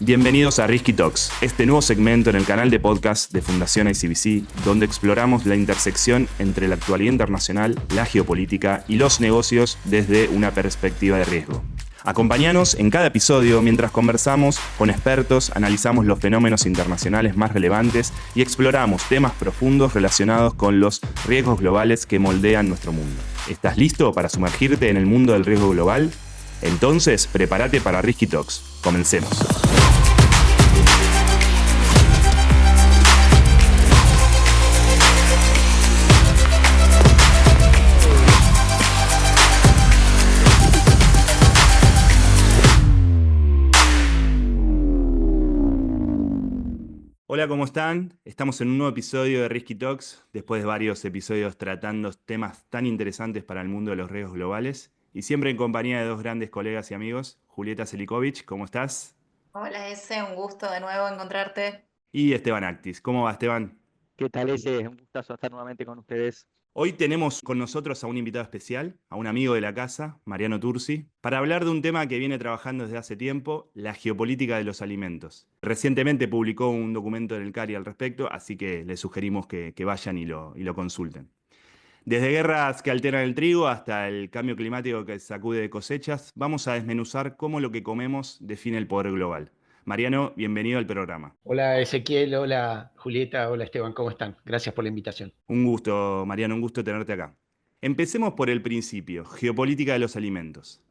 Bienvenidos a Risky Talks, este nuevo segmento en el canal de podcast de Fundación ICBC, donde exploramos la intersección entre la actualidad internacional, la geopolítica y los negocios desde una perspectiva de riesgo. Acompáñanos en cada episodio mientras conversamos con expertos, analizamos los fenómenos internacionales más relevantes y exploramos temas profundos relacionados con los riesgos globales que moldean nuestro mundo. ¿Estás listo para sumergirte en el mundo del riesgo global? Entonces, prepárate para Risky Talks. Comencemos. Hola, ¿cómo están? Estamos en un nuevo episodio de Risky Talks, después de varios episodios tratando temas tan interesantes para el mundo de los riesgos globales, y siempre en compañía de dos grandes colegas y amigos. Julieta Selikovic, ¿cómo estás? Hola, un gusto de nuevo encontrarte. Y Esteban Actis. ¿Cómo va, Esteban? ¿Qué tal ese? Un gustazo estar nuevamente con ustedes. Hoy tenemos con nosotros a un invitado especial, a un amigo de la casa, Mariano Tursi, para hablar de un tema que viene trabajando desde hace tiempo, la geopolítica de los alimentos. Recientemente publicó un documento en el CARI al respecto, así que les sugerimos que vayan y lo consulten. Desde guerras que alteran el trigo hasta el cambio climático que sacude cosechas, vamos a desmenuzar cómo lo que comemos define el poder global. Mariano, bienvenido al programa. Hola Ezequiel, hola Julieta, hola Esteban, ¿cómo están? Gracias por la invitación. Un gusto, Mariano, un gusto tenerte acá. Empecemos por el principio, geopolítica de los alimentos.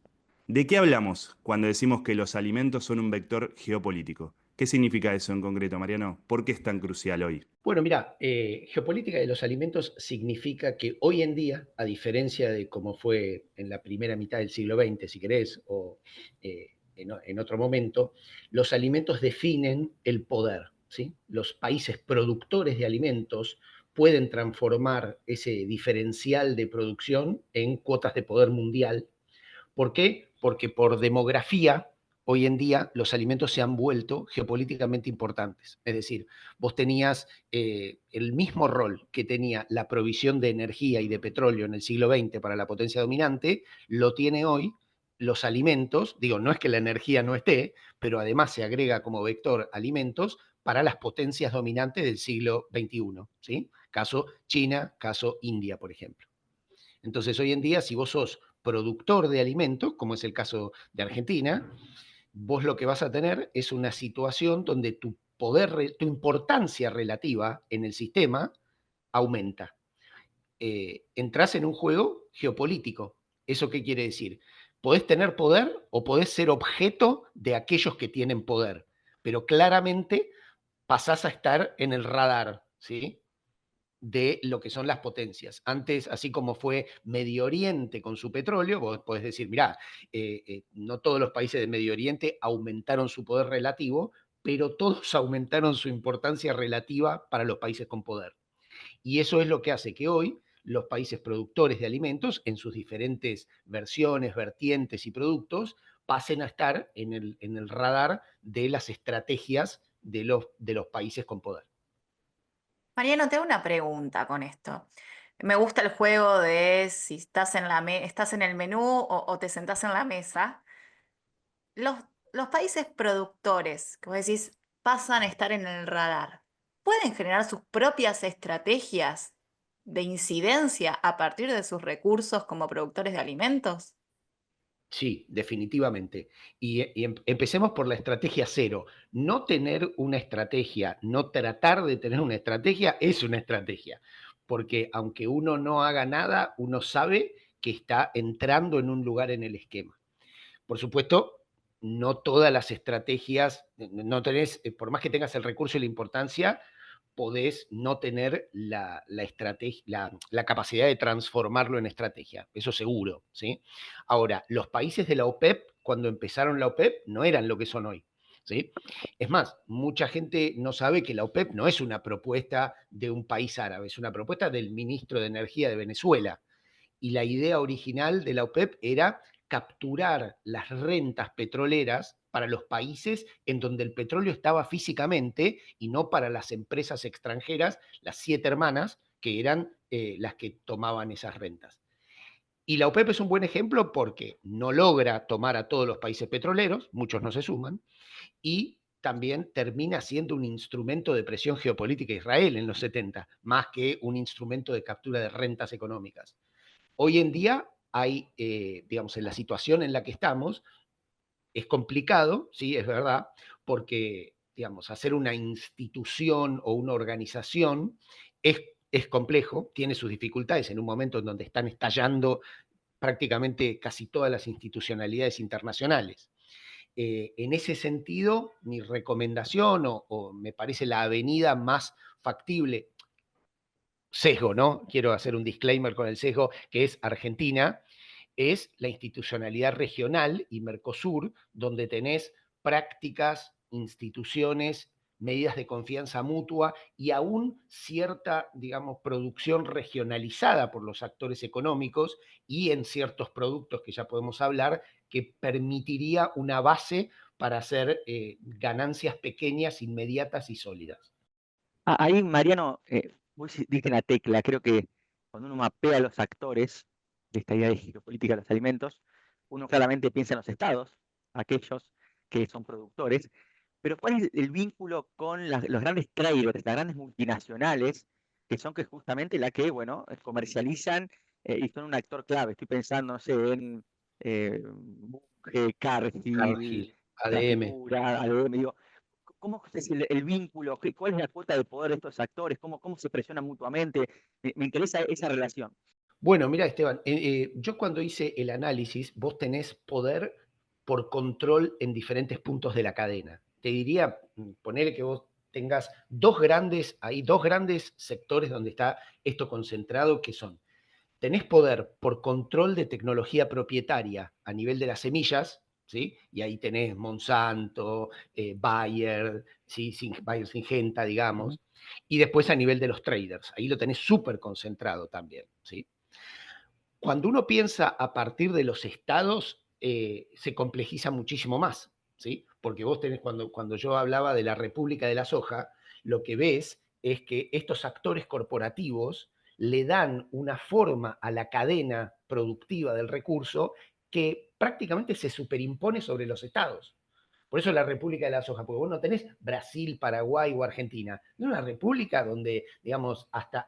¿De qué hablamos cuando decimos que los alimentos son un vector geopolítico? ¿Qué significa eso en concreto, Mariano? ¿Por qué es tan crucial hoy? Bueno, mira, geopolítica de los alimentos significa que hoy en día, a diferencia de cómo fue en la primera mitad del siglo XX, si querés, o en otro momento, los alimentos definen el poder, ¿sí? Los países productores de alimentos pueden transformar ese diferencial de producción en cuotas de poder mundial. ¿Por qué? Porque por demografía, hoy en día los alimentos se han vuelto geopolíticamente importantes. Es decir, vos tenías el mismo rol que tenía la provisión de energía y de petróleo en el siglo XX para la potencia dominante, lo tiene hoy los alimentos. Digo, no es que la energía no esté, pero además se agrega como vector alimentos para las potencias dominantes del siglo XXI, ¿sí? Caso China, caso India, por ejemplo. Entonces, hoy en día, si vos sos productor de alimentos, como es el caso de Argentina, vos lo que vas a tener es una situación donde tu poder, tu importancia relativa en el sistema aumenta. Entrás en un juego geopolítico. ¿Eso qué quiere decir? Podés tener poder o podés ser objeto de aquellos que tienen poder, pero claramente pasás a estar en el radar, ¿sí? De lo que son las potencias. Antes, así como fue Medio Oriente con su petróleo, vos podés decir, mirá, no todos los países de Medio Oriente aumentaron su poder relativo, pero todos aumentaron su importancia relativa para los países con poder. Y eso es lo que hace que hoy los países productores de alimentos, en sus diferentes versiones, vertientes y productos, pasen a estar en el radar de las estrategias de los países con poder. Mariano, te hago una pregunta con esto. Me gusta el juego de si estás estás en el menú o te sentás en la mesa. Los, los países productores, que vos decís, pasan a estar en el radar, ¿pueden generar sus propias estrategias de incidencia a partir de sus recursos como productores de alimentos? Sí, definitivamente. Y empecemos por la estrategia cero. No tener una estrategia, no tratar de tener una estrategia es una estrategia, porque aunque uno no haga nada, uno sabe que está entrando en un lugar en el esquema. Por supuesto, no todas las estrategias, no tenés, por más que tengas el recurso y la importancia, podés no tener la capacidad de transformarlo en estrategia, eso seguro, ¿sí? Ahora, los países de la OPEP, cuando empezaron la OPEP, no eran lo que son hoy, ¿sí? Es más, mucha gente no sabe que la OPEP no es una propuesta de un país árabe, es una propuesta del ministro de Energía de Venezuela. Y la idea original de la OPEP era capturar las rentas petroleras para los países en donde el petróleo estaba físicamente y no para las empresas extranjeras, las 7 hermanas, que eran las que tomaban esas rentas. Y la OPEP es un buen ejemplo porque no logra tomar a todos los países petroleros, muchos no se suman, y también termina siendo un instrumento de presión geopolítica a Israel en los 70, más que un instrumento de captura de rentas económicas. Hoy en día hay, digamos, en la situación en la que estamos, es complicado, sí, es verdad, porque, digamos, hacer una institución o una organización es complejo, tiene sus dificultades en un momento en donde están estallando prácticamente casi todas las institucionalidades internacionales. En ese sentido, mi recomendación o me parece la avenida más factible, sesgo, ¿no? Quiero hacer un disclaimer con el sesgo, que es Argentina, es la institucionalidad regional y Mercosur, donde tenés prácticas, instituciones, medidas de confianza mutua y aún cierta, digamos, producción regionalizada por los actores económicos y en ciertos productos que ya podemos hablar, que permitiría una base para hacer ganancias pequeñas, inmediatas y sólidas. Ahí, Mariano, vos diste la tecla. Creo que cuando uno mapea a los actores de esta idea de geopolítica de los alimentos, uno claramente piensa en los estados, aquellos que son productores, pero ¿cuál es el vínculo con los grandes traders, las grandes multinacionales, que son que justamente la que, bueno, comercializan y son un actor clave? Estoy pensando, no sé, en Bunge, Cargill, Cargill, ADM. Trafigura, ADM, digo, ¿cómo es el vínculo? ¿Cuál es la cuota de poder de estos actores? ¿Cómo se presionan mutuamente? Me interesa esa relación. Bueno, mira, Esteban, yo cuando hice el análisis, vos tenés poder por control en diferentes puntos de la cadena. Te diría, poner que vos tengas dos grandes sectores donde está esto concentrado, que son, tenés poder por control de tecnología propietaria a nivel de las semillas, ¿sí? Y ahí tenés Monsanto, Bayer, ¿sí? Bayer Syngenta, digamos, y después a nivel de los traders, ahí lo tenés súper concentrado también, ¿sí? Cuando uno piensa a partir de los estados, se complejiza muchísimo más, ¿sí? Porque vos tenés, cuando yo hablaba de la República de la Soja, lo que ves es que estos actores corporativos le dan una forma a la cadena productiva del recurso que prácticamente se superimpone sobre los estados. Por eso la República de la Soja, porque vos no tenés Brasil, Paraguay o Argentina. Es una república donde, digamos, hasta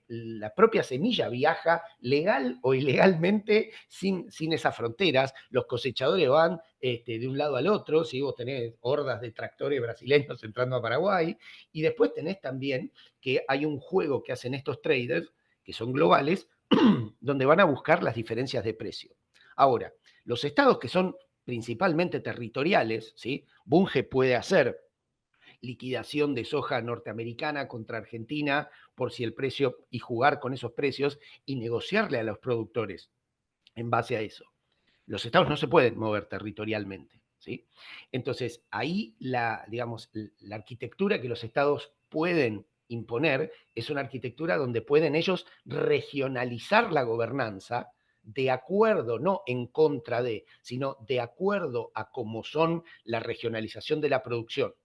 la propia semilla viaja legal o ilegalmente sin esas fronteras. Los cosechadores van de un lado al otro, si vos tenés hordas de tractores brasileños entrando a Paraguay, y después tenés también que hay un juego que hacen estos traders, que son globales, donde van a buscar las diferencias de precio. Ahora, los estados que son principalmente territoriales, ¿sí? Bunge puede hacer liquidación de soja norteamericana contra Argentina por si el precio y jugar con esos precios y negociarle a los productores en base a eso. Los estados no se pueden mover territorialmente, ¿sí? Entonces, ahí digamos, la arquitectura que los estados pueden imponer es una arquitectura donde pueden ellos regionalizar la gobernanza de acuerdo, no en contra de, sino de acuerdo a cómo son la regionalización de la producción.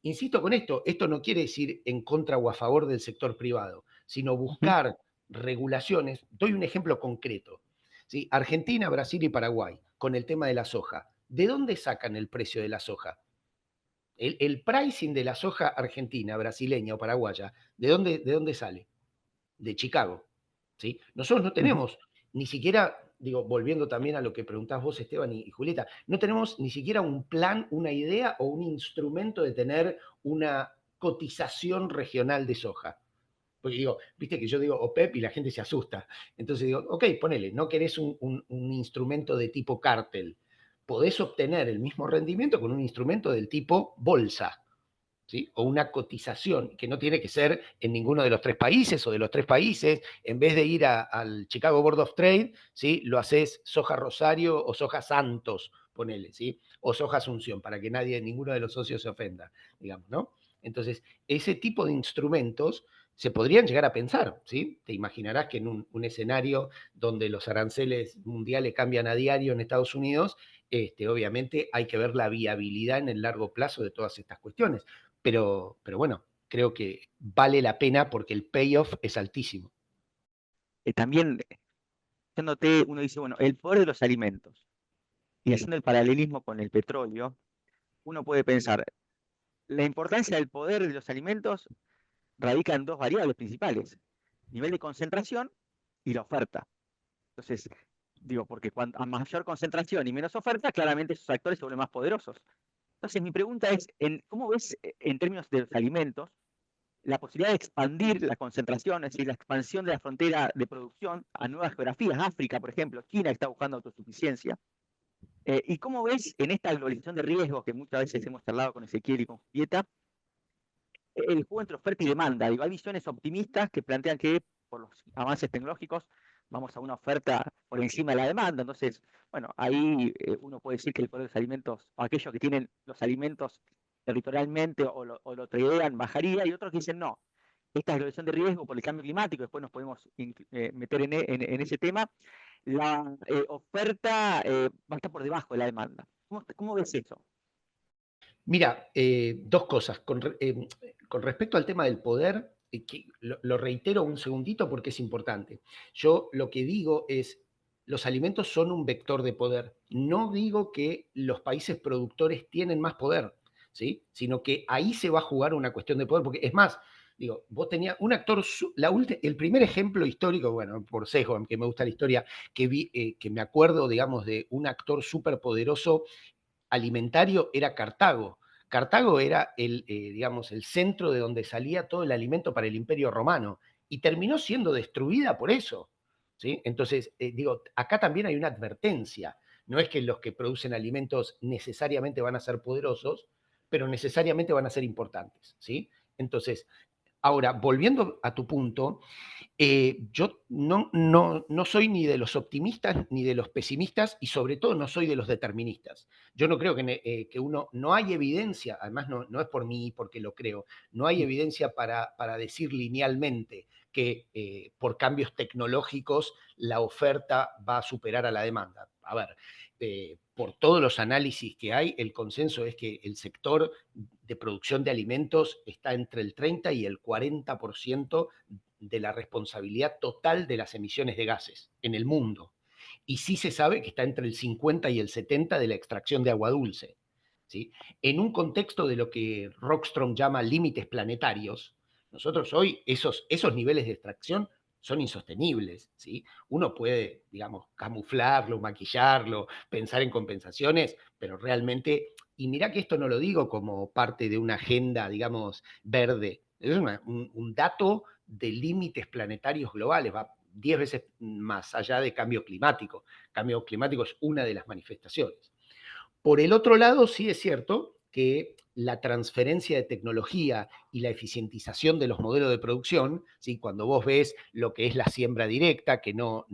Insisto con esto no quiere decir en contra o a favor del sector privado, sino buscar regulaciones. Doy un ejemplo concreto. ¿Sí? Argentina, Brasil y Paraguay, con el tema de la soja. ¿De dónde sacan el precio de la soja? El pricing de la soja argentina, brasileña o paraguaya, ¿de dónde sale? De Chicago. ¿Sí? Nosotros no tenemos ni siquiera, digo, volviendo también a lo que preguntás vos, Esteban y Julieta, no tenemos ni siquiera un plan, una idea o un instrumento de tener una cotización regional de soja. Porque digo, viste que yo digo OPEP y la gente se asusta. Entonces digo, ok, ponele, no querés un instrumento de tipo cártel. Podés obtener el mismo rendimiento con un instrumento del tipo bolsa. ¿Sí? O una cotización que no tiene que ser en ninguno de los tres países o de los tres países. En vez de ir al Chicago Board of Trade, ¿sí? Lo haces soja Rosario o soja Santos, ponele, ¿sí? O soja Asunción, para que ninguno de los socios se ofenda, digamos, ¿no? Entonces, ese tipo de instrumentos se podrían llegar a pensar, ¿sí? Te imaginarás que en un escenario donde los aranceles mundiales cambian a diario en Estados Unidos, obviamente hay que ver la viabilidad en el largo plazo de todas estas cuestiones. Pero bueno, creo que vale la pena porque el payoff es altísimo. También, haciéndote, uno dice, bueno, el poder de los alimentos, y haciendo el paralelismo con el petróleo, uno puede pensar, la importancia del poder de los alimentos radica en dos variables principales: nivel de concentración y la oferta. Entonces, digo, porque a mayor concentración y menos oferta, claramente esos actores se vuelven más poderosos. Entonces, mi pregunta es, ¿cómo ves en términos de los alimentos la posibilidad de expandir la concentración, es decir, la expansión de la frontera de producción a nuevas geografías? África, por ejemplo, China está buscando autosuficiencia. ¿Y cómo ves en esta globalización de riesgos que muchas veces hemos charlado con Ezequiel y con Julieta, el juego entre oferta y demanda? Digo, hay visiones optimistas que plantean que por los avances tecnológicos vamos a una oferta por encima de la demanda. Entonces, bueno, ahí uno puede decir que el poder de los alimentos, o aquellos que tienen los alimentos territorialmente o lo tradean, bajaría, y otros que dicen no. Esta globalización de riesgo por el cambio climático, después nos podemos meter en ese tema, la oferta va a estar por debajo de la demanda. ¿Cómo ves eso? Mira, dos cosas. Con respecto al tema del poder, que lo reitero un segundito porque es importante. Yo lo que digo es, los alimentos son un vector de poder. No digo que los países productores tienen más poder, ¿sí? Sino que ahí se va a jugar una cuestión de poder, porque es más, digo, vos tenías un actor, el primer ejemplo histórico, bueno, por sesgo, aunque me gusta la historia, que me acuerdo, digamos, de un actor súper poderoso alimentario era Cartago. Cartago era digamos, el centro de donde salía todo el alimento para el Imperio Romano y terminó siendo destruida por eso. ¿Sí? Entonces, digo, acá también hay una advertencia. No es que los que producen alimentos necesariamente van a ser poderosos, pero necesariamente van a ser importantes. ¿Sí? Entonces, ahora, volviendo a tu punto, yo no soy ni de los optimistas ni de los pesimistas y sobre todo no soy de los deterministas. Yo no creo que no hay evidencia, además no es por mí porque lo creo, no hay evidencia para decir linealmente que por cambios tecnológicos la oferta va a superar a la demanda. A ver, por todos los análisis que hay, el consenso es que el sector de producción de alimentos está entre el 30 y el 40% de la responsabilidad total de las emisiones de gases en el mundo. Y sí se sabe que está entre el 50 y el 70 de la extracción de agua dulce. ¿Sí? En un contexto de lo que Rockström llama límites planetarios, nosotros hoy esos niveles de extracción son insostenibles. ¿Sí? Uno puede, digamos, camuflarlo, maquillarlo, pensar en compensaciones, pero realmente, y mirá que esto no lo digo como parte de una agenda, digamos, verde, es un dato de límites planetarios globales, va 10 veces más allá de cambio climático. Cambio climático es una de las manifestaciones. Por el otro lado, sí es cierto que la transferencia de tecnología y la eficientización de los modelos de producción, ¿sí? Cuando vos ves lo que es la siembra directa, que no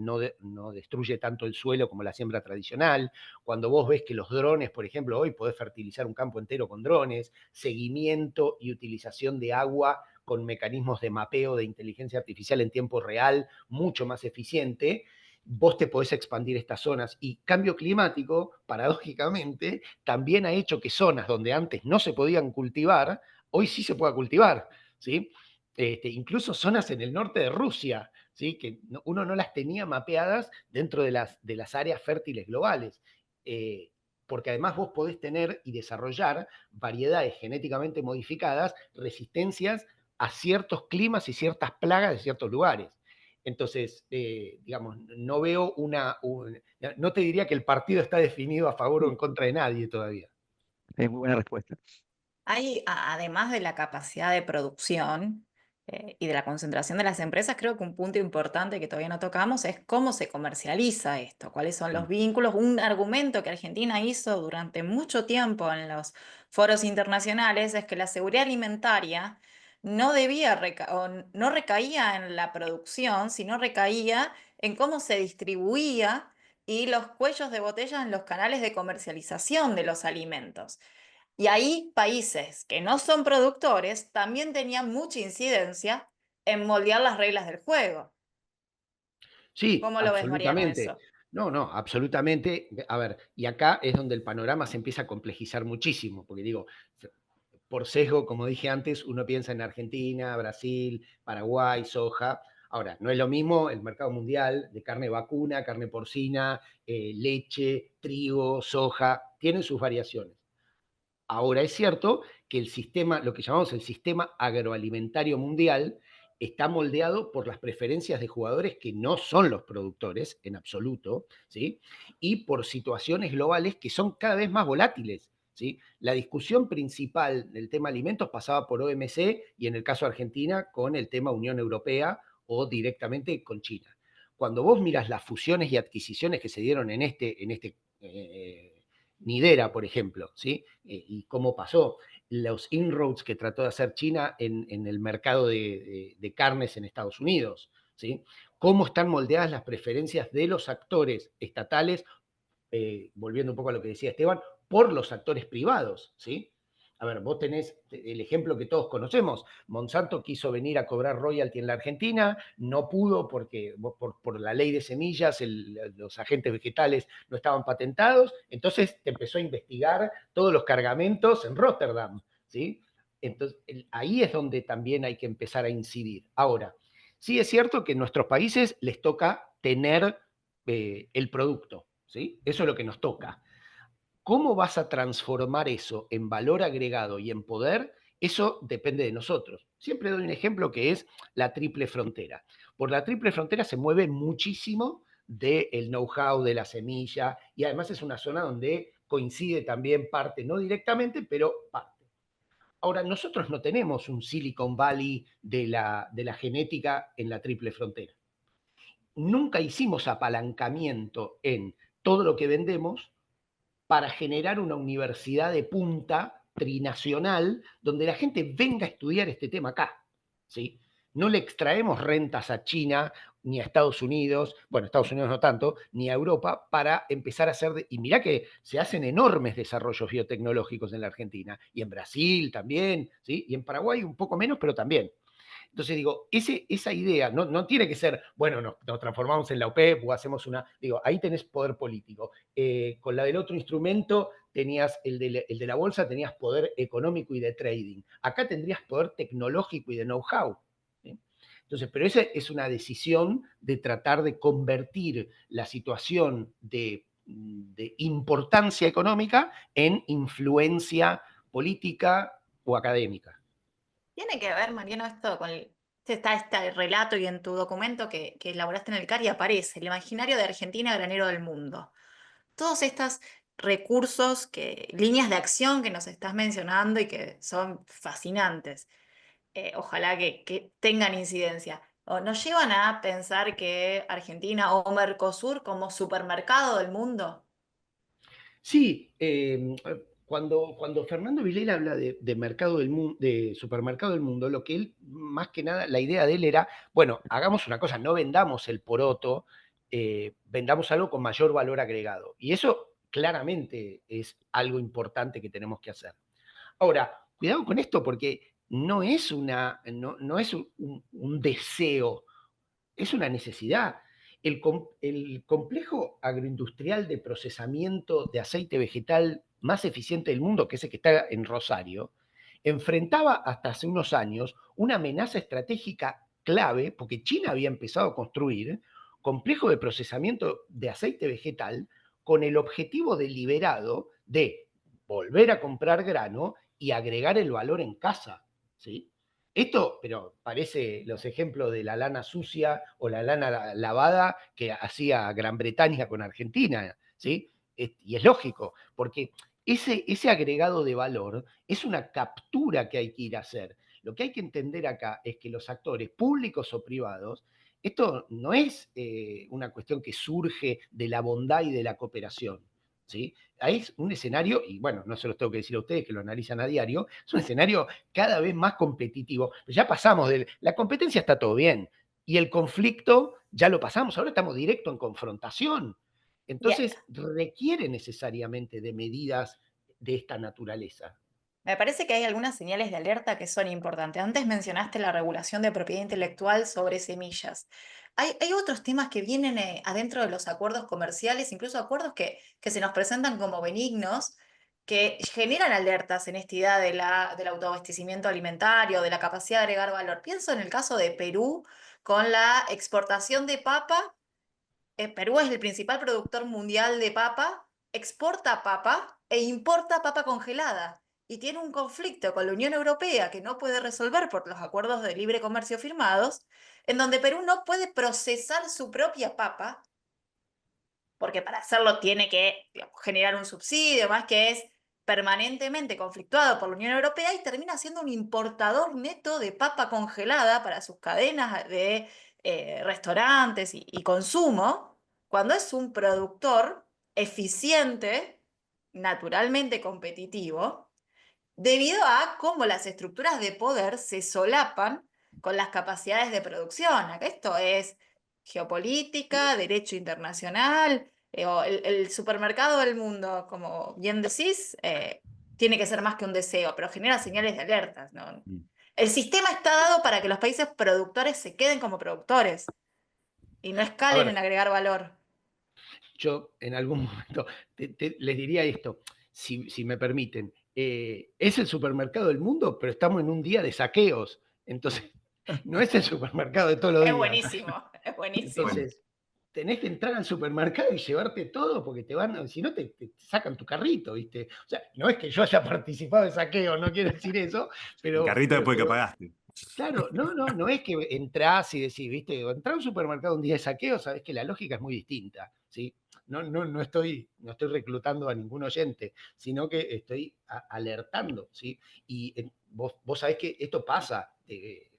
destruye tanto el suelo como la siembra tradicional, cuando vos ves que los drones, por ejemplo, hoy podés fertilizar un campo entero con drones, seguimiento y utilización de agua con mecanismos de mapeo de inteligencia artificial en tiempo real, mucho más eficiente, vos te podés expandir estas zonas. Y cambio climático, paradójicamente, también ha hecho que zonas donde antes no se podían cultivar, hoy sí se pueda cultivar, ¿sí? Incluso zonas en el norte de Rusia, ¿sí? Que uno no las tenía mapeadas dentro de las áreas fértiles globales. Porque además vos podés tener y desarrollar variedades genéticamente modificadas, resistencias a ciertos climas y ciertas plagas de ciertos lugares. Entonces, digamos, no veo no te diría que el partido está definido a favor o en contra de nadie todavía. Es muy buena respuesta. Hay, además de la capacidad de producción y de la concentración de las empresas, creo que un punto importante que todavía no tocamos es cómo se comercializa esto, cuáles son los vínculos. Un argumento que Argentina hizo durante mucho tiempo en los foros internacionales es que la seguridad alimentaria no debía o no recaía en la producción, sino recaía en cómo se distribuía y los cuellos de botella en los canales de comercialización de los alimentos. Y ahí países que no son productores también tenían mucha incidencia en moldear las reglas del juego. Sí, ¿Cómo lo ves, Mariano, absolutamente. eso? No, absolutamente. A ver, y acá es donde el panorama se empieza a complejizar muchísimo, porque digo, por sesgo, como dije antes, uno piensa en Argentina, Brasil, Paraguay, soja. Ahora, no es lo mismo el mercado mundial de carne vacuna, carne porcina, leche, trigo, soja, tienen sus variaciones. Ahora es cierto que el sistema, lo que llamamos el sistema agroalimentario mundial, está moldeado por las preferencias de jugadores que no son los productores en absoluto, ¿sí? Y por situaciones globales que son cada vez más volátiles, ¿sí? La discusión principal del tema alimentos pasaba por OMC y en el caso de Argentina con el tema Unión Europea o directamente con China. Cuando vos miras las fusiones y adquisiciones que se dieron en este Nidera, por ejemplo, ¿sí? Y cómo pasó, los inroads que trató de hacer China en el mercado de carnes en Estados Unidos, ¿sí? Cómo están moldeadas las preferencias de los actores estatales, volviendo un poco a lo que decía Esteban, por los actores privados, ¿sí? A ver, vos tenés el ejemplo que todos conocemos. Monsanto quiso venir a cobrar royalty en la Argentina, no pudo porque por la ley de semillas los agentes vegetales no estaban patentados, entonces te empezó a investigar todos los cargamentos en Rotterdam, ¿sí? Entonces, ahí es donde también hay que empezar a incidir. Ahora, sí es cierto que en nuestros países les toca tener el producto, ¿sí? Eso es lo que nos toca. ¿Cómo vas a transformar eso en valor agregado y en poder? Eso depende de nosotros. Siempre doy un ejemplo que es la triple frontera. Por la triple frontera se mueve muchísimo del know-how, de la semilla, y además es una zona donde coincide también parte, no directamente, pero parte. Ahora, nosotros no tenemos un Silicon Valley de la genética en la triple frontera. Nunca hicimos apalancamiento en todo lo que vendemos para generar una universidad de punta trinacional donde la gente venga a estudiar este tema acá, ¿sí? No le extraemos rentas a China ni a Estados Unidos, bueno, Estados Unidos no tanto, ni a Europa, para empezar a hacer, y mirá que se hacen enormes desarrollos biotecnológicos en la Argentina, y en Brasil también, ¿sí? Y en Paraguay un poco menos, pero también. Entonces digo, esa idea no tiene que ser, bueno, nos transformamos en la OPEP o hacemos una, digo, ahí tenés poder político. Con la del otro instrumento tenías el de la bolsa, tenías poder económico y de trading. Acá tendrías poder tecnológico y de know-how. ¿Sí? Entonces, pero esa es una decisión de tratar de convertir la situación de importancia económica en influencia política o académica. Tiene que ver, Mariano, esto con está este relato y en tu documento que elaboraste en el CARI aparece el imaginario de Argentina, granero del mundo. Todos estos recursos, líneas de acción que nos estás mencionando y que son fascinantes, ojalá que tengan incidencia. O nos llevan a pensar que Argentina o Mercosur como supermercado del mundo. Sí, cuando Fernando Vilela habla de mercado del mundo, de supermercado del mundo, lo que él, más que nada, la idea de él era, bueno, hagamos una cosa, no vendamos el poroto, vendamos algo con mayor valor agregado. Y eso claramente es algo importante que tenemos que hacer. Ahora, cuidado con esto porque no es un deseo, es una necesidad. El complejo agroindustrial de procesamiento de aceite vegetal más eficiente del mundo, que es el que está en Rosario, enfrentaba hasta hace unos años una amenaza estratégica clave, porque China había empezado a construir complejo de procesamiento de aceite vegetal con el objetivo deliberado de volver a comprar grano y agregar el valor en casa, ¿sí? Esto, pero parece los ejemplos de la lana sucia o la lana lavada que hacía Gran Bretaña con Argentina, ¿sí? Y es lógico, porque ese agregado de valor es una captura que hay que ir a hacer. Lo que hay que entender acá es que los actores públicos o privados, esto no es una cuestión que surge de la bondad y de la cooperación, ¿sí? Es un escenario, y bueno, no se los tengo que decir a ustedes que lo analizan a diario, es un escenario cada vez más competitivo. Ya pasamos de la competencia, está todo bien, y el conflicto ya lo pasamos, ahora estamos directo en confrontación. Y Entonces requiere necesariamente de medidas de esta naturaleza. me parece que hay algunas señales de alerta que son importantes. Antes mencionaste la regulación de propiedad intelectual sobre semillas. Hay otros temas que vienen adentro de los acuerdos comerciales, incluso acuerdos que se nos presentan como benignos, que generan alertas en esta idea del autoabastecimiento alimentario, de la capacidad de agregar valor. Pienso en el caso de Perú con la exportación de papa. Perú es el principal productor mundial de papa, exporta papa e importa papa congelada. y tiene un conflicto con la Unión Europea que no puede resolver por los acuerdos de libre comercio firmados, en donde Perú no puede procesar su propia papa, porque para hacerlo tiene que, digamos, generar un subsidio, más que es permanentemente conflictuado por la Unión Europea y termina siendo un importador neto de papa congelada para sus cadenas de restaurantes y consumo, cuando es un productor eficiente, naturalmente competitivo, debido a cómo las estructuras de poder se solapan con las capacidades de producción. Acá esto es geopolítica, derecho internacional, o el supermercado del mundo, como bien decís, tiene que ser más que un deseo, pero genera señales de alertas, ¿no? Mm. El sistema está dado para que los países productores se queden como productores y no A escalen ver, en agregar valor. yo en algún momento les diría esto, si me permiten. Es el supermercado del mundo, pero estamos en un día de saqueos. Entonces, no es el supermercado de todos los Es días. buenísimo, es buenísimo. Entonces, tenés que entrar al supermercado y llevarte todo porque te van, si no te sacan tu carrito, ¿viste? O sea, no es que yo haya participado de saqueo, no quiero decir eso, El carrito después que pagaste. claro, no es que entrás y decís, ¿viste? Entrar a un supermercado un día de saqueo, sabés que la lógica es muy distinta, ¿sí? No estoy reclutando a ningún oyente, sino que estoy alertando, ¿sí? Y vos sabés que esto pasa.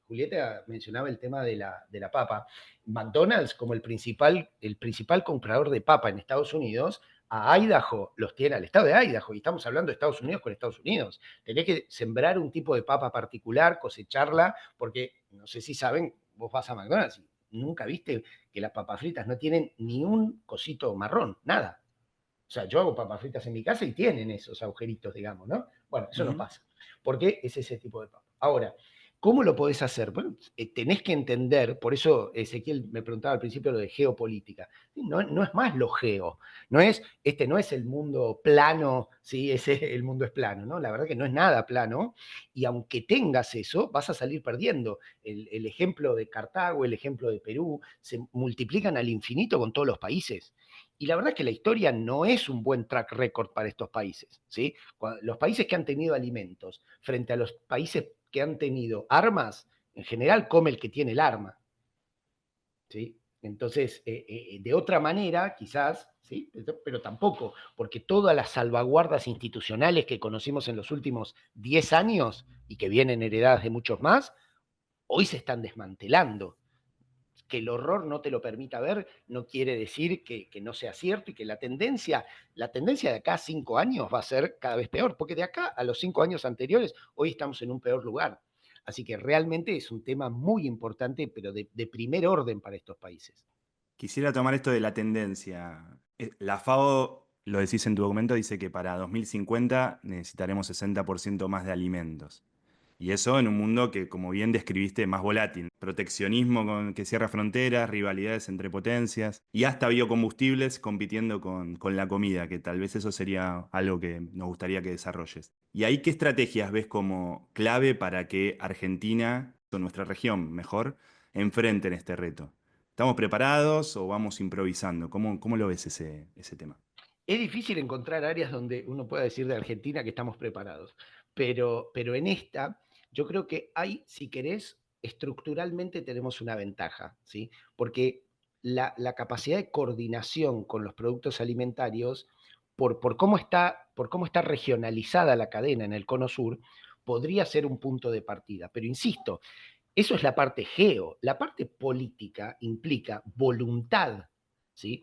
Julieta mencionaba el tema de la papa. McDonald's, como el principal comprador de papa en Estados Unidos, a Idaho los tiene, al estado de Idaho, y estamos hablando de Estados Unidos con Estados Unidos. Tenés que sembrar un tipo de papa particular, cosecharla, porque no sé si saben, vos vas a McDonald's y nunca viste que las papas fritas no tienen ni un cosito marrón, nada. O sea, yo hago papas fritas en mi casa y tienen esos agujeritos, digamos, ¿no? Bueno, eso no pasa, porque es ese tipo de papa. Ahora, ¿cómo lo podés hacer? Bueno, tenés que entender, por eso Ezequiel me preguntaba al principio lo de geopolítica. No es más lo geo, este no es el mundo plano, ¿sí? El mundo es plano, ¿no? La verdad que no es nada plano, y aunque tengas eso, vas a salir perdiendo. El ejemplo de Cartago, el ejemplo de Perú, se multiplican al infinito con todos los países. Y la verdad es que la historia no es un buen track record para estos países, ¿sí? Los países que han tenido alimentos frente a los países que han tenido armas, en general come el que tiene el arma, ¿sí? Entonces, de otra manera, quizás, ¿sí? Pero tampoco, porque todas las salvaguardas institucionales que conocimos en los últimos 10 años y que vienen heredadas de muchos más, hoy se están desmantelando. Que el horror no te lo permita ver no quiere decir que no sea cierto y que la tendencia de acá a 5 años va a ser cada vez peor, porque de acá a los 5 años anteriores, hoy estamos en un peor lugar. Así que realmente es un tema muy importante, pero de primer orden para estos países. Quisiera tomar esto de la tendencia. La FAO, lo decís en tu documento, dice que para 2050 necesitaremos 60% más de alimentos. Y eso en un mundo que, como bien describiste, es más volátil. Proteccionismo que cierra fronteras, rivalidades entre potencias y hasta biocombustibles compitiendo con la comida, que tal vez eso sería algo que nos gustaría que desarrolles. ¿Y ahí qué estrategias ves como clave para que Argentina, o nuestra región mejor, enfrenten este reto? ¿Estamos preparados o vamos improvisando? ¿Cómo lo ves ese tema? Es difícil encontrar áreas donde uno pueda decir de Argentina que estamos preparados, pero en esta yo creo que hay, si querés, estructuralmente tenemos una ventaja, ¿sí? Porque la capacidad de coordinación con los productos alimentarios, por cómo está regionalizada la cadena en el Cono Sur, podría ser un punto de partida. Pero insisto, eso es la parte geo. La parte política implica voluntad, ¿sí?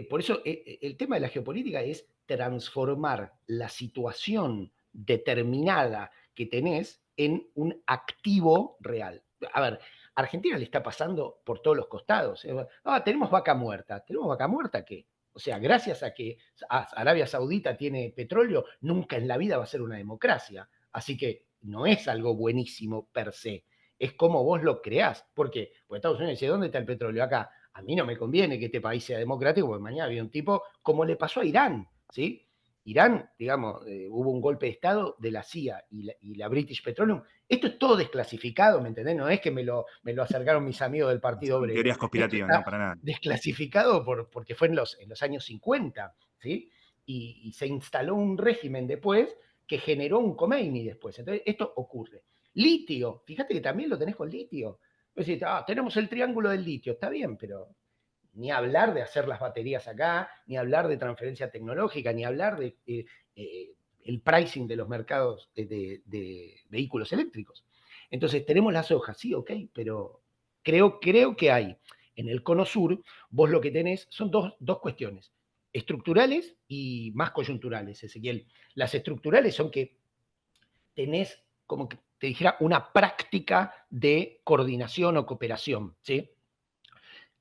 Por eso el tema de la geopolítica es transformar la situación determinada que tenés en un activo real. A ver, a Argentina le está pasando por todos los costados. Tenemos vaca muerta. ¿Tenemos vaca muerta qué? O sea, gracias a que Arabia Saudita tiene petróleo, nunca en la vida va a ser una democracia. Así que no es algo buenísimo per se. Es como vos lo creás. ¿Por qué? Porque Estados Unidos dice, ¿dónde está el petróleo? Acá. A mí no me conviene que este país sea democrático, porque mañana había un tipo, como le pasó a Irán, ¿sí? Irán, digamos, hubo un golpe de Estado de la CIA y la British Petroleum. Esto es todo desclasificado, ¿me entendés? No es que me lo acercaron mis amigos del Partido Son Obrero. teorías Esto conspirativas, no, está para nada. desclasificado porque fue en los años 50, ¿sí? Y se instaló un régimen después que generó un Khomeini después. Entonces, esto ocurre. Litio, fíjate que también lo tenés con litio. Pues decís, tenemos el triángulo del litio, está bien, pero ni hablar de hacer las baterías acá, ni hablar de transferencia tecnológica, ni hablar de el pricing de los mercados de vehículos eléctricos. Entonces, tenemos la soja, sí, ok, pero creo que hay en el cono sur, vos lo que tenés son dos cuestiones, estructurales y más coyunturales, Ezequiel. Las estructurales son que tenés, como que te dijera, una práctica de coordinación o cooperación, ¿sí?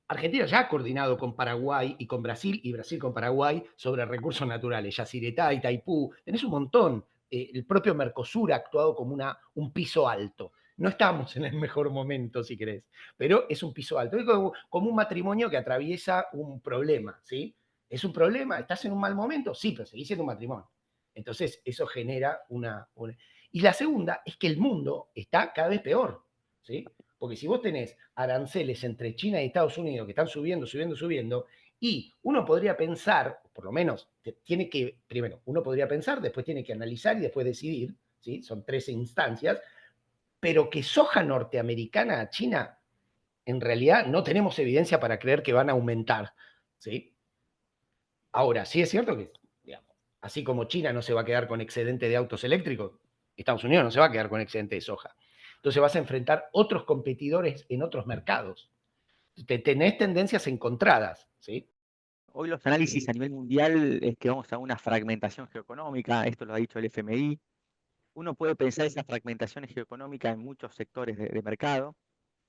Argentina ya ha coordinado con Paraguay y con Brasil, y Brasil con Paraguay, sobre recursos naturales, Yacyretá, Itaipú, tenés un montón. El propio Mercosur ha actuado como un piso alto. No estamos en el mejor momento, si querés, pero es un piso alto. Es como un matrimonio que atraviesa un problema, ¿sí? ¿Es un problema? ¿Estás en un mal momento? Sí, pero seguís siendo un matrimonio. Entonces, eso genera una... Y la segunda es que el mundo está cada vez peor, ¿sí? Porque si vos tenés aranceles entre China y Estados Unidos que están subiendo, y uno podría pensar, por lo menos, primero, uno podría pensar, después tiene que analizar y después decidir, ¿sí? Son 13 instancias, pero que soja norteamericana a China, en realidad no tenemos evidencia para creer que van a aumentar, ¿sí? Ahora, sí es cierto que, digamos, así como China no se va a quedar con excedente de autos eléctricos, Estados Unidos no se va a quedar con excedente de soja. Entonces vas a enfrentar otros competidores en otros mercados. Tenés tendencias encontradas, ¿sí? Hoy los análisis a nivel mundial es que vamos a una fragmentación geoeconómica, esto lo ha dicho el FMI. Uno puede pensar esa fragmentación geoeconómica en muchos sectores de mercado,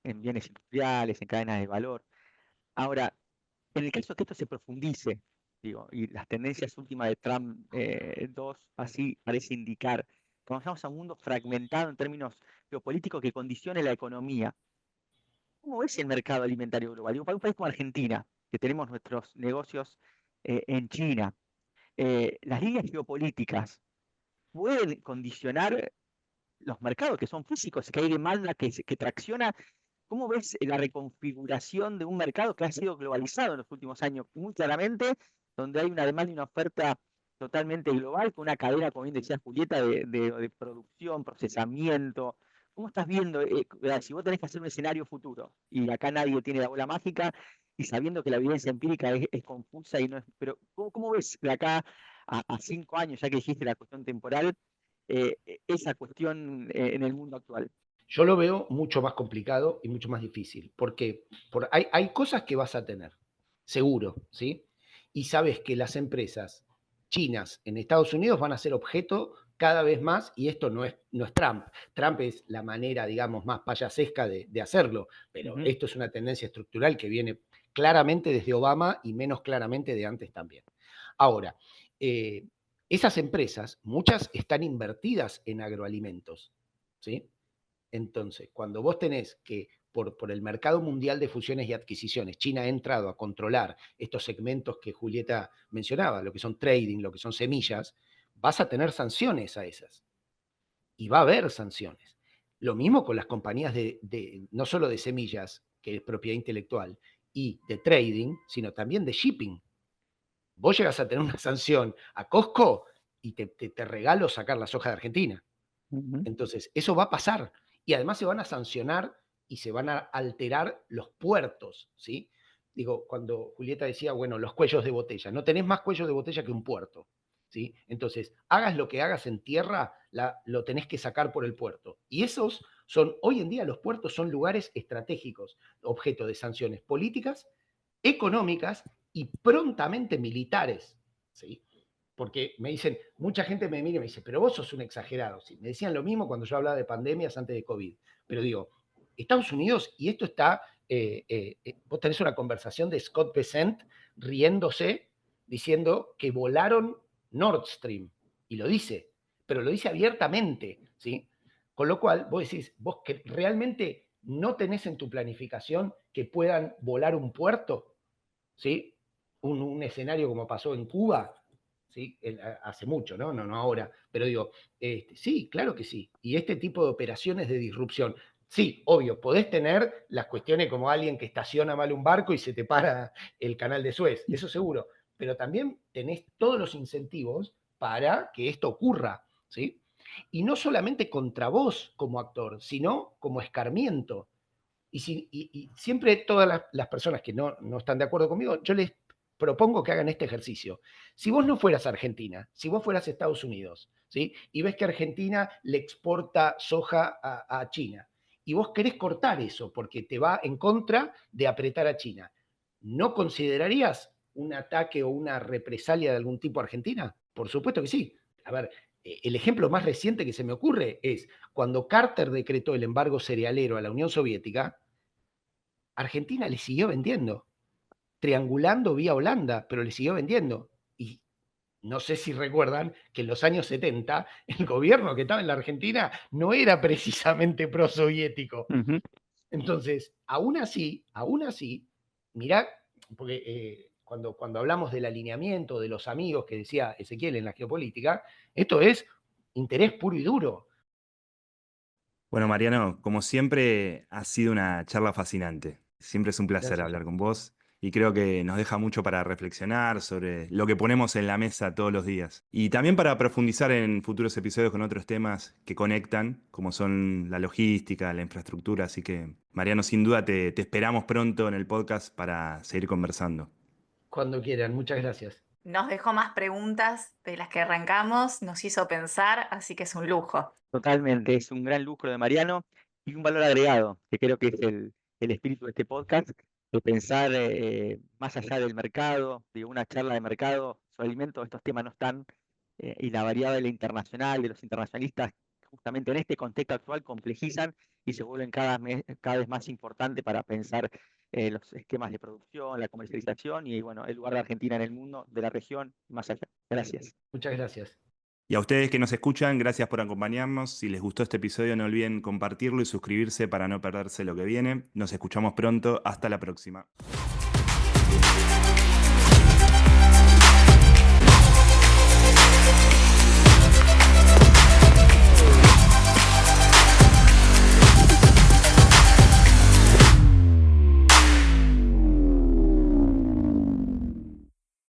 en bienes industriales, en cadenas de valor. Ahora, en el caso que esto se profundice, digo, y las tendencias últimas de Trump 2 así parece indicar que vamos a un mundo fragmentado en términos geopolíticos que condicione la economía. ¿Cómo es el mercado alimentario global? Digo, para un país como Argentina, que tenemos nuestros negocios en China, las líneas geopolíticas pueden condicionar los mercados que son físicos, que hay demanda que tracciona. ¿Cómo ves la reconfiguración de un mercado que ha sido globalizado en los últimos años muy claramente, donde hay una demanda y una oferta totalmente global, con una cadena, como bien decía Julieta, de producción, procesamiento? ¿Cómo estás viendo, si vos tenés que hacer un escenario futuro, y acá nadie tiene la bola mágica, y sabiendo que la evidencia empírica es confusa y no es, pero ¿cómo ves de acá a 5 años, ya que dijiste la cuestión temporal, esa cuestión en el mundo actual? Yo lo veo mucho más complicado y mucho más difícil, porque hay cosas que vas a tener, seguro, ¿sí? Y sabes que las empresas chinas en Estados Unidos van a ser objeto cada vez más, y esto no es Trump. Trump es la manera, digamos, más payasesca de hacerlo, pero esto es una tendencia estructural que viene claramente desde Obama y menos claramente de antes también. Ahora, esas empresas, muchas están invertidas en agroalimentos, ¿sí? Entonces, cuando vos tenés que, por el mercado mundial de fusiones y adquisiciones, China ha entrado a controlar estos segmentos que Julieta mencionaba, lo que son trading, lo que son semillas, vas a tener sanciones a esas. Y va a haber sanciones. Lo mismo con las compañías no solo de semillas, que es propiedad intelectual, y de trading, sino también de shipping. Vos llegas a tener una sanción a Costco y te regalo sacar la soja de Argentina. Entonces, eso va a pasar. Y además se van a sancionar y se van a alterar los puertos, ¿sí? Digo, cuando Julieta decía, bueno, los cuellos de botella, no tenés más cuellos de botella que un puerto, ¿sí? Entonces, hagas lo que hagas en tierra, lo tenés que sacar por el puerto. Y hoy en día los puertos son lugares estratégicos, objeto de sanciones políticas, económicas y prontamente militares, ¿sí? Porque me dicen, mucha gente me mira y me dice, pero vos sos un exagerado. Sí, me decían lo mismo cuando yo hablaba de pandemias antes de COVID. Pero digo, Estados Unidos, y esto está, vos tenés una conversación de Scott Bessent riéndose, diciendo que volaron Nord Stream. Y lo dice, pero lo dice abiertamente, ¿sí? Con lo cual, vos decís, vos que realmente no tenés en tu planificación que puedan volar un puerto, ¿sí? Un escenario como pasó en Cuba, ¿sí? Hace mucho, ¿no? No ahora, pero digo, sí, claro que sí. Y este tipo de operaciones de disrupción, sí, obvio, podés tener las cuestiones como alguien que estaciona mal un barco y se te para el canal de Suez, eso seguro, pero también tenés todos los incentivos para que esto ocurra. ¿sí? Y no solamente contra vos como actor, sino como escarmiento. Y siempre todas las personas que no están de acuerdo conmigo, yo les propongo que hagan este ejercicio. Si vos no fueras Argentina, si vos fueras Estados Unidos, ¿sí? Y ves que Argentina le exporta soja a China, y vos querés cortar eso porque te va en contra de apretar a China, ¿no considerarías un ataque o una represalia de algún tipo a Argentina? Por supuesto que sí. A ver, el ejemplo más reciente que se me ocurre es cuando Carter decretó el embargo cerealero a la Unión Soviética, Argentina le siguió vendiendo, triangulando vía Holanda, pero le siguió vendiendo. Y no sé si recuerdan que en los años 70 el gobierno que estaba en la Argentina no era precisamente prosoviético. Ujú. Entonces, aún así, mirá, porque cuando hablamos del alineamiento de los amigos que decía Ezequiel en la geopolítica, esto es interés puro y duro. Bueno, Mariano, como siempre, ha sido una charla fascinante. Siempre es un placer Gracias. hablar con vos y creo que nos deja mucho para reflexionar sobre lo que ponemos en la mesa todos los días. Y también para profundizar en futuros episodios con otros temas que conectan, como son la logística, la infraestructura. Así que, Mariano, sin duda te esperamos pronto en el podcast para seguir conversando. Cuando quieran, muchas gracias. Nos dejó más preguntas de las que arrancamos, nos hizo pensar, así que es un lujo. Totalmente, es un gran lucro de Mariano y un valor agregado, que creo que es el espíritu de este podcast, de pensar más allá del mercado, de una charla de mercado sobre alimentos, estos temas no están, y la variable internacional de los internacionalistas, justamente en este contexto actual, complejizan y se vuelven cada vez más importantes para pensar los esquemas de producción, la comercialización y bueno, el lugar de Argentina en el mundo, de la región, más allá. Gracias. Muchas gracias. Y a ustedes que nos escuchan, gracias por acompañarnos. Si les gustó este episodio, no olviden compartirlo y suscribirse para no perderse lo que viene. Nos escuchamos pronto. Hasta la próxima.